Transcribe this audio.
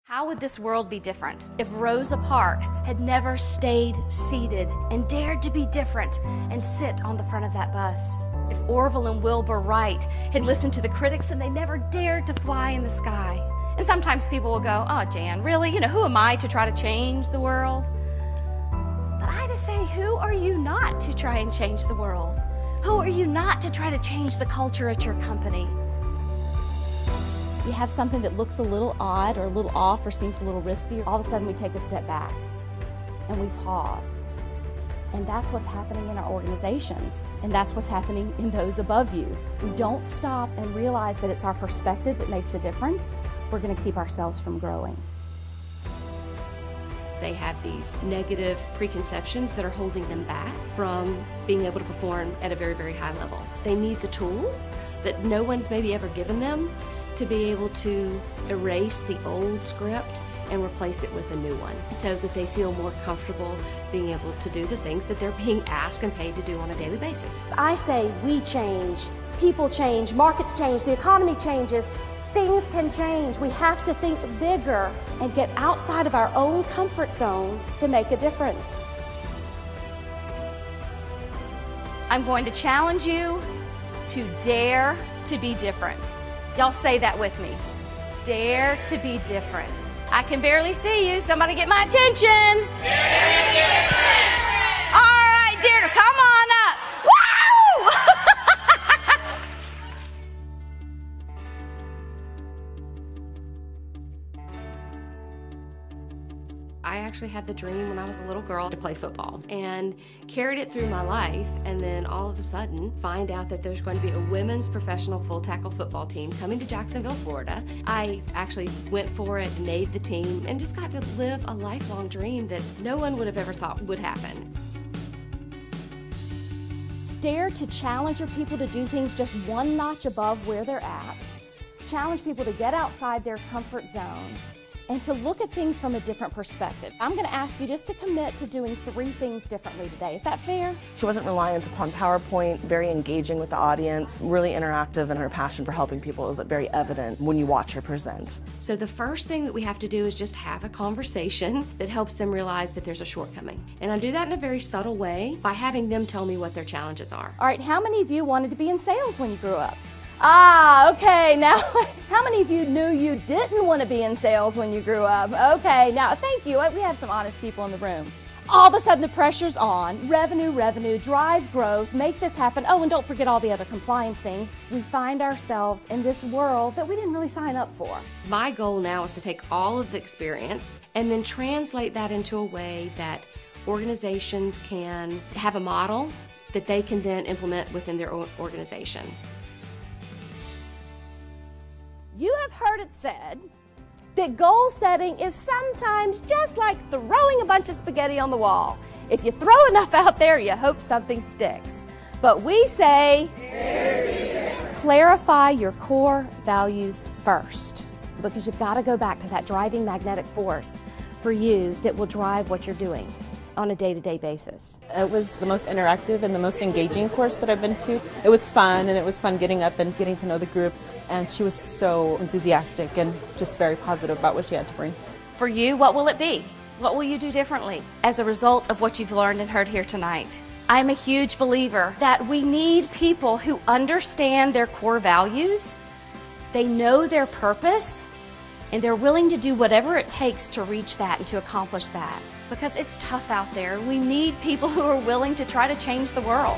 How would this world be different if Rosa Parks had never stayed seated and dared to be different and sit on the front of that bus? If Orville and Wilbur Wright had listened to the critics and they never dared to fly in the sky? And sometimes people will go, "Oh, Jan, really? Who am I to try to change the world?" But I just say, who are you not to try and change the world? Who are you not to try to change the culture at your company? You have something that looks a little odd or a little off or seems a little risky, all of a sudden we take a step back and we pause. And that's what's happening in our organizations, and that's what's happening in those above you. If we don't stop and realize that it's our perspective that makes a difference, we're going to keep ourselves from growing. They have these negative preconceptions that are holding them back from being able to perform at a very, very high level. They need the tools that no one's maybe ever given them to be able to erase the old script and replace it with a new one so that they feel more comfortable being able to do the things that they're being asked and paid to do on a daily basis. I say we change, people change, markets change, the economy changes. Things can change. We have to think bigger and get outside of our own comfort zone to make a difference. I'm going to challenge you to dare to be different. Y'all say that with me. Dare to be different. I can barely see you. Somebody get my attention. Dare to be different. All right, dare to come on up. Woo! I actually had the dream when I was a little girl to play football and carried it through my life, and then all of a sudden find out that there's going to be a women's professional full tackle football team coming to Jacksonville, Florida. I actually went for it, made the team, and just got to live a lifelong dream that no one would have ever thought would happen. Dare to challenge your people to do things just one notch above where they're at. Challenge people to get outside their comfort zone and to look at things from a different perspective. I'm going to ask you just to commit to doing 3 things differently today. Is that fair? She wasn't reliant upon PowerPoint, very engaging with the audience, really interactive, and her passion for helping people is very evident when you watch her present. So the first thing that we have to do is just have a conversation that helps them realize that there's a shortcoming. And I do that in a very subtle way by having them tell me what their challenges are. All right, how many of you wanted to be in sales when you grew up? Ah, okay, now how many of you knew you didn't want to be in sales when you grew up? Okay, now thank you, we had some honest people in the room. All of a sudden the pressure's on, revenue, drive growth, make this happen. Oh, and don't forget all the other compliance things. We find ourselves in this world that we didn't really sign up for. My goal now is to take all of the experience and then translate that into a way that organizations can have a model that they can then implement within their own organization. You have heard it said that goal setting is sometimes just like throwing a bunch of spaghetti on the wall. If you throw enough out there, you hope something sticks. But we say, clarify your core values first, because you've got to go back to that driving magnetic force for you that will drive what you're doing on a day-to-day basis. It was the most interactive and the most engaging course that I've been to. It was fun, and it was fun getting up and getting to know the group, and she was so enthusiastic and just very positive about what she had to bring. For you, what will it be? What will you do differently as a result of what you've learned and heard here tonight? I'm a huge believer that we need people who understand their core values, they know their purpose, and they're willing to do whatever it takes to reach that and to accomplish that. Because it's tough out there. We need people who are willing to try to change the world.